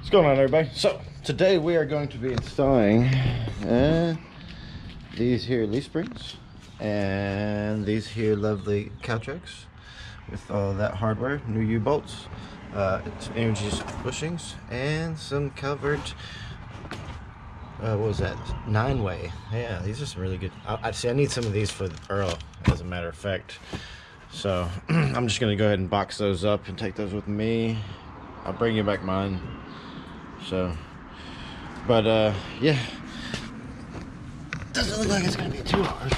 What's going on, everybody? So today we are going to be installing these here leaf springs and these here lovely Caltracs with all that hardware, new U-bolts, energy bushings, and some calvert. What was that? 9-way. Yeah, these are some really good. I need some of these for the Earl, as a matter of fact. So I'm just gonna go ahead and box those up and take those with me. I'll bring you back mine. So, but yeah, doesn't look like it's gonna be too hard.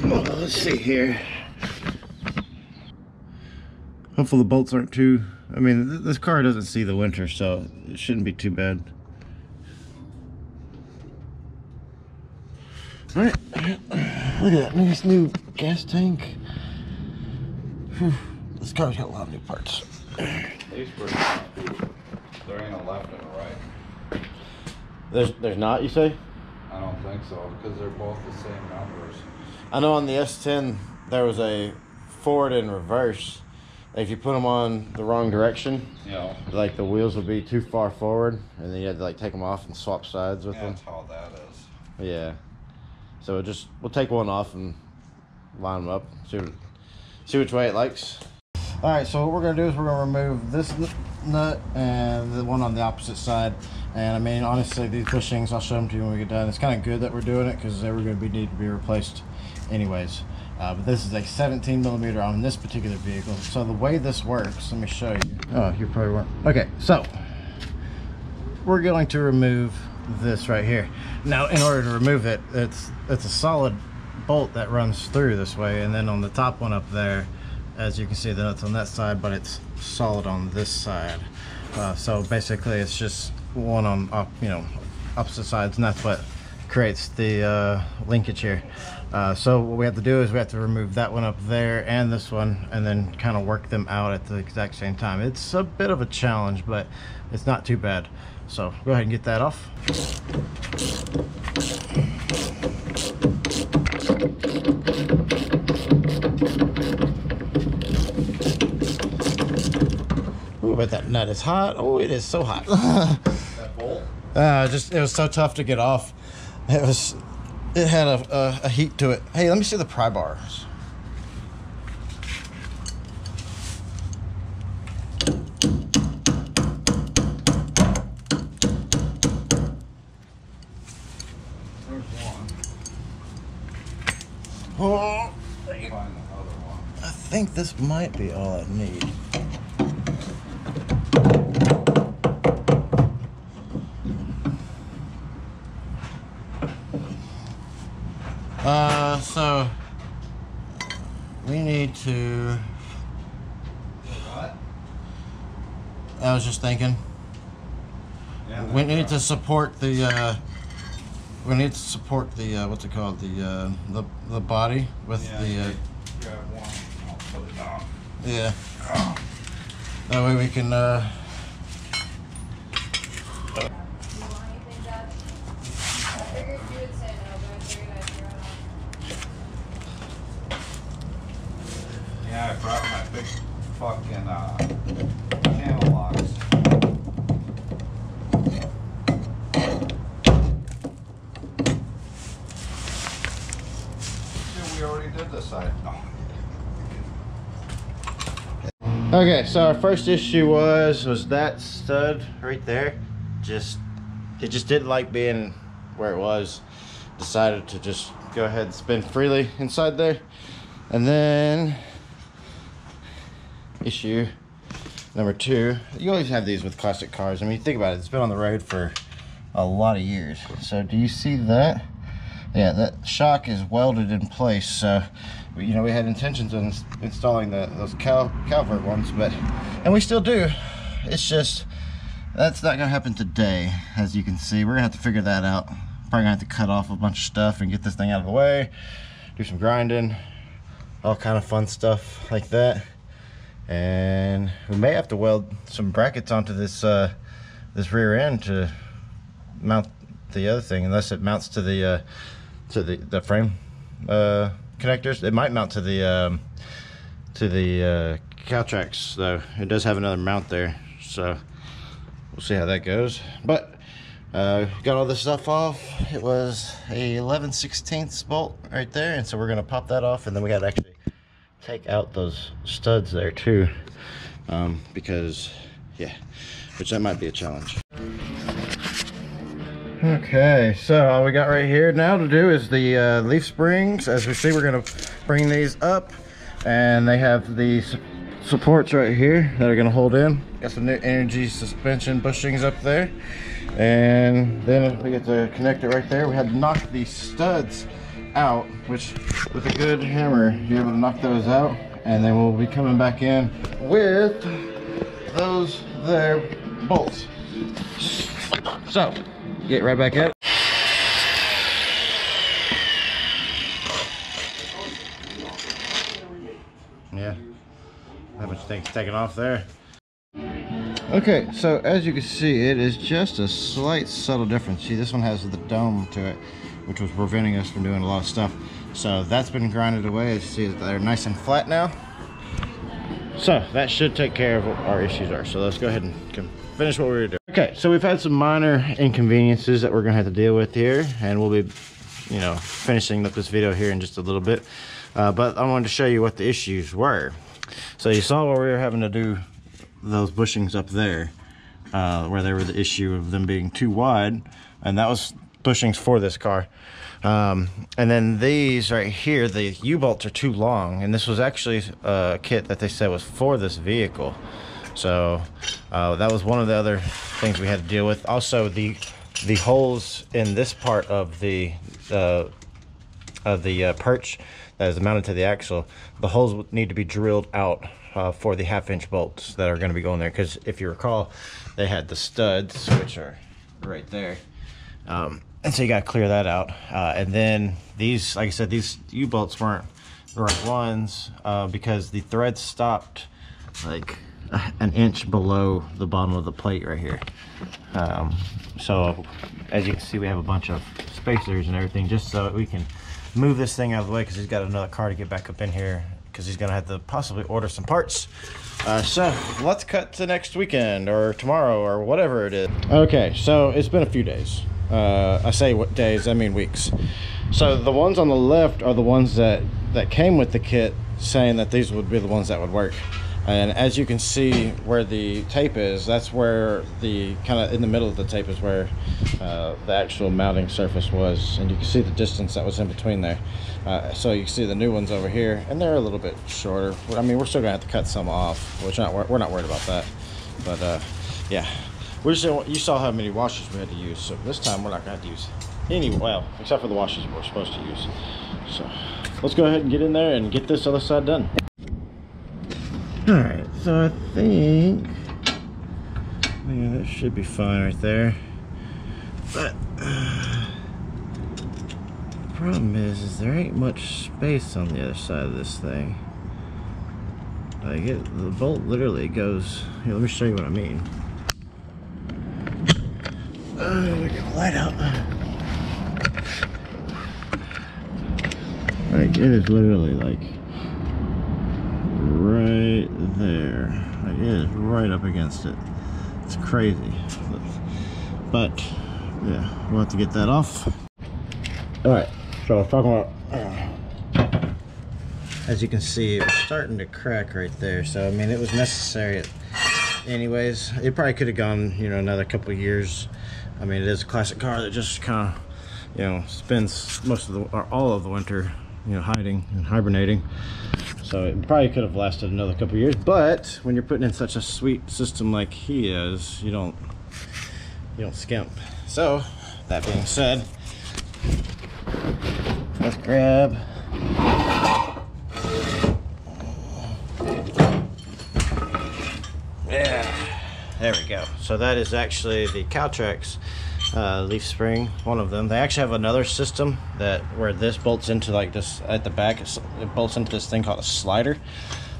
Well, let's see here. Hopefully the bolts aren't too, I mean, this car doesn't see the winter, so it shouldn't be too bad. All right, look at that nice new gas tank. Whew. This car's got a lot of new parts. These were, there ain't a left and a right. There's not, you say? I don't think so, because they're both the same numbers. I know on the S10 there was a forward and reverse. If you put them on the wrong direction, You know, like the wheels would be too far forward, and then you had to like take them off and swap sides with them. that's how that is. Yeah. So we'll take one off and line them up. See which way it likes. All right. So what we're gonna do is we're gonna remove this nut and the one on the opposite side. And I mean, honestly, these bushings, I'll show them to you when we get done. It's kind of good that we're doing it because they were going to need to be replaced anyways. But this is a 17mm on this particular vehicle. So the way this works, let me show you. Oh, you probably weren't. Okay, so we're going to remove this right here. Now, in order to remove it, it's a solid bolt that runs through this way, and then on the top one up there, as you can see, the nuts on that side, but it's solid on this side. So basically, it's just one on opposite sides, and that's what creates the linkage here. So what we have to do is we have to remove that one up there and this one, and then kind of work them out at the exact same time. It's a bit of a challenge, but it's not too bad. So go ahead and get that off. Ooh, but that nut is hot. Oh, it is so hot. That bolt? It was so tough to get off. It had a heat to it. Hey, let me see the pry bars. There's one. Oh, Find the other one. I think this might be all I need. So we need to. What? I was just thinking. Yeah, We need to support the. We need to support the what's it called, the body with yeah, the. grab one. I'll put it down. Yeah. That way we can. Yeah, I brought my big fucking channel locks. Yeah, we already did this side. No. Okay, so our first issue was that stud right there. It just didn't like being where it was. Decided to just go ahead and spin freely inside there. And then issue number 2, you always have these with classic cars. I mean, think about it, it's been on the road for a lot of years. So do you see that? Yeah, that shock is welded in place. So we had intentions of installing those calvert ones, and we still do. It's just that's not gonna happen today. As you can see, we're gonna have to figure that out. Probably gonna have to cut off a bunch of stuff and get this thing out of the way, do some grinding, all kind of fun stuff like that. And we may have to weld some brackets onto this this rear end to mount the other thing, unless it mounts to the frame connectors. It might mount to the Caltracs though. It does have another mount there, so we'll see how that goes. But got all this stuff off. It was a 11/16 bolt right there, and so we're gonna pop that off, and then we gotta actually take out those studs there too, because yeah, which that might be a challenge. Okay, so all we got right here now to do is the leaf springs. As we see, we're gonna bring these up, and they have these supports right here that are gonna hold in. Got some new energy suspension bushings up there, and then we get to connect it right there. We had to knock these studs out, which with a good hammer you're able to knock those out, and then we'll be coming back in with those there bolts. So get right back at it. Yeah, how much things taken off there. Okay, so as you can see, it is just a slight subtle difference. See, this one has the dome to it, which was preventing us from doing a lot of stuff. So that's been grinded away. As you see, they're nice and flat now. So that should take care of what our issues are. So let's go ahead and finish what we were doing. Okay, so we've had some minor inconveniences that we're gonna have to deal with here, and we'll be, you know, finishing up this video here in just a little bit. But I wanted to show you what the issues were. So you saw where we were having to do those bushings up there, where they were the issue of them being too wide, and that was bushings for this car. And then these right here, the U-bolts are too long, and this was actually a kit that they said was for this vehicle. So that was one of the other things we had to deal with. Also, the holes in this part of the perch that is mounted to the axle, the holes need to be drilled out for the 1/2-inch bolts that are going to be going there, because if you recall, they had the studs, which are right there, and so you got to clear that out. And then these, like I said, these U-bolts weren't the right ones, because the thread stopped like an inch below the bottom of the plate right here. So as you can see, we have a bunch of spacers and everything just so that we can move this thing out of the way, because he's got another car to get back up in here, because he's gonna have to possibly order some parts. So let's cut to next weekend or tomorrow or whatever it is. Okay, so it's been a few days. I say what days, I mean weeks. So the ones on the left are the ones that came with the kit, saying that these would be the ones that would work. And as you can see where the tape is, that's where the kind of in the middle of the tape is where the actual mounting surface was, and you can see the distance that was in between there. So you can see the new ones over here, and they're a little bit shorter. I mean, we're still gonna have to cut some off, which we're not worried about that. But yeah, you saw how many washers we had to use, so this time we're not gonna have to use any, well, except for the washers we're supposed to use. So let's go ahead and get in there and get this other side done. Alright, so I think yeah, that should be fine right there. But the problem is there ain't much space on the other side of this thing. Like the bolt literally goes, here, let me show you what I mean. We get the light out. Like it is literally like right there. Like it is right up against it. It's crazy. But yeah, we'll have to get that off. Alright, so I was talking about, as you can see, it was starting to crack right there. So I mean, it was necessary anyways. It probably could have gone, you know, another couple of years. I mean, it is a classic car that just kind of, you know, spends most of the, or all of the winter, you know, hiding and hibernating. So it probably could have lasted another couple of years, but when you're putting in such a sweet system like he is, you don't skimp. So that being said, let's grab there we go. So that is actually the Caltracs leaf spring, one of them. They actually have another system that where this bolts into like this at the back. It bolts into this thing called a slider,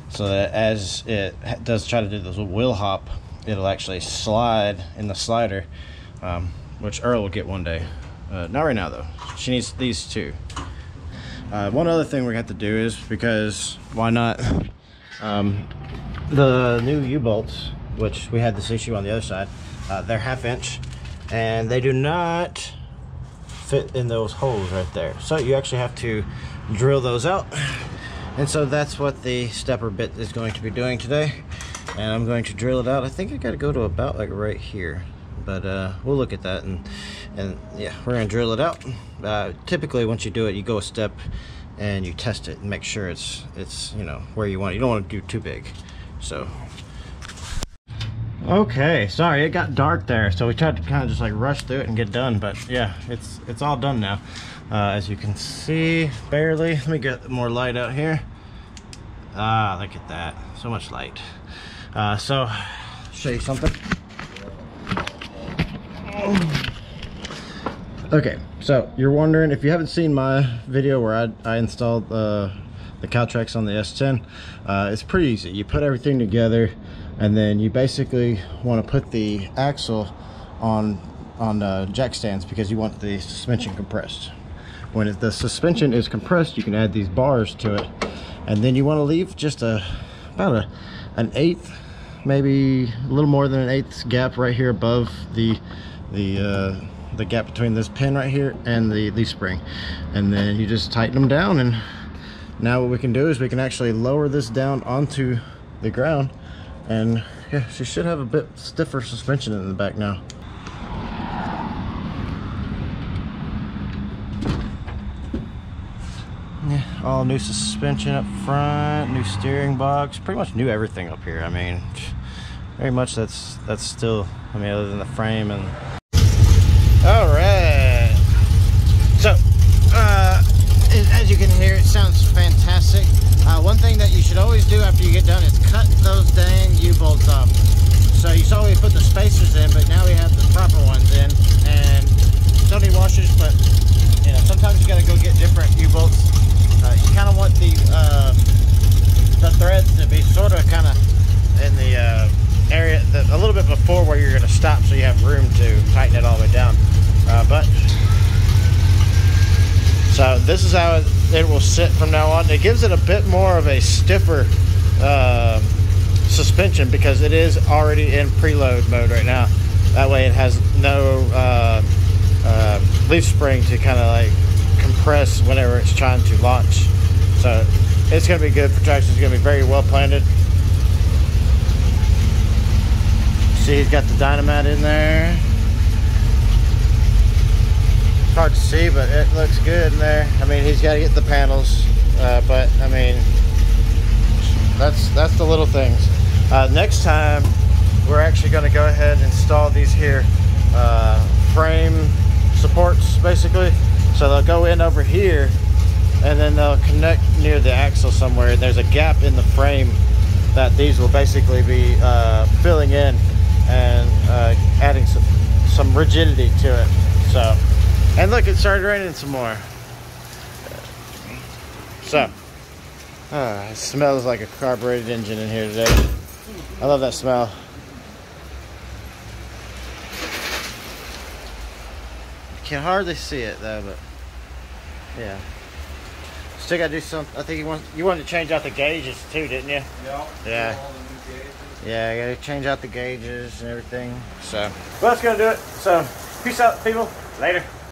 so that as it does try to do this wheel hop, it'll actually slide in the slider, which Earl will get one day. Not right now though. She needs these two. One other thing we have to do is, because why not, the new U-bolts which we had this issue on the other side. They're 1/2 inch, and they do not fit in those holes right there. So you actually have to drill those out. And so that's what the stepper bit is going to be doing today. And I'm going to drill it out. I think I got to go to about like right here, but we'll look at that, and yeah, we're gonna drill it out. Typically once you do it, you go a step and you test it and make sure it's you know where you want it. You don't want to do too big. So okay, sorry, it got dark there, so we tried to kind of just like rush through it and get done, but yeah, it's all done now. As you can see, barely. Let me get more light out here. Ah, look at that, so much light. So show you something. Okay, so you're wondering, if you haven't seen my video where I installed the Caltracs on the S10, it's pretty easy. You put everything together, and then you basically want to put the axle on jack stands because you want the suspension compressed. When the suspension is compressed, you can add these bars to it, and then you want to leave just about an eighth, maybe a little more than an eighth gap right here above the gap between this pin right here and the leaf spring, and then you just tighten them down. And now what we can do is we can actually lower this down onto the ground, and yeah, she should have a bit stiffer suspension in the back now. Yeah, all new suspension up front, new steering box, pretty much new everything up here. I mean, very much that's still, I mean, other than the frame. And all right, so as you can hear, it sounds fantastic. One thing that you should always do after you get done is cut those dang U-bolts off. So you saw we put the spacers in, but now we have the proper ones in, and don't need washers, but you know, sometimes you got to go get different U-bolts. You kind of want the threads to be sort of kind of in the area a little bit before where you're going to stop, so you have room to tighten it all the way down. So this is how it will sit from now on. It gives it a bit more of a stiffer suspension because it is already in preload mode right now. That way it has no leaf spring to kind of like compress whenever it's trying to launch. So it's going to be good for traction. It's going to be very well planted. See, he's got the dynamite in there. It's hard to see, but it looks good in there. I mean, he's got to get the panels, but I mean, that's the little things. Next time, we're actually going to go ahead and install these here frame supports, basically. So they'll go in over here, and then they'll connect near the axle somewhere. There's a gap in the frame that these will basically be filling in and adding some rigidity to it. So, and look, it started raining some more. So, it smells like a carbureted engine in here today. I love that smell. You can hardly see it though, but yeah. Still gotta do some. I think you wanted to change out the gauges too, didn't you? Yeah. Yeah, I gotta change out the gauges and everything. So, well, that's gonna do it. So, peace out, people. Later.